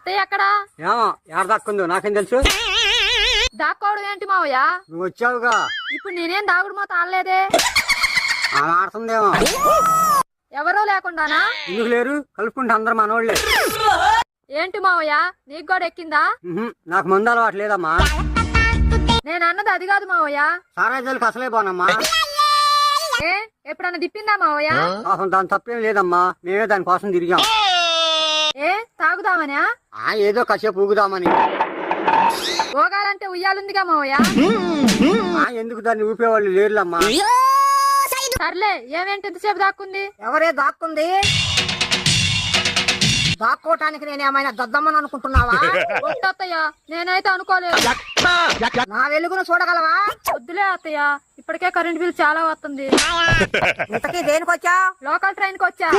అత్తయ్య ఎక్కడ? ఏమో ఎక్కడ దక్కుందో నాకేం తెలుసు. దాక్కోవడం ఏంటి మావయ్య? నువ్వు వచ్చావుగా. ఇప్పుడు నేనేం దాగుడు మూత ఆడలేదే. ఆమె ఆడుతుందేమో. ఎవరో లేకుండానా? ఎందుకు లేరు, కలుపుకుంటే అందరు మనోళ్లే. ఏంటి మావయ్య, నీకు కూడా ఎక్కిందా? నాకు మందు అలవాటు లేదమ్మా. నేను అన్నది అది కాదు మావయ్య. సారాయిజాలకు అసలే పోనమ్మా. ఏ ఎప్పుడన్నా దిప్పిందా మావయ్య? పాపం దాని తప్పేం లేదమ్మా, మేమే దానికోసం తిరిగాం. ఏ తాగుదామనా? ఏదో కాసేపు ఊగుదామని. ఊగాలంటే ఉయ్యాలుందిగా మావయ్య. ఎందుకు దాన్ని ఊపేవాళ్ళు లేరులమ్మా. సర్లే, ఏమేంటి ఎంతసేపు దాక్కుంది? ఎవరే దాక్కుంది? దాక్కోటానికి నేనేమైనా దద్దమ్మని అనుకుంటున్నావా? అత్తయ్య, నేనైతే అనుకోలేదు. నా వెలుగును చూడగలవా? వద్దులే అత్తయ్య, ఇప్పటికే కరెంట్ బిల్ చాలా వస్తుంది. ఇంతకీ దేనికొచ్చా? లోకల్ ట్రైన్ కి వచ్చా.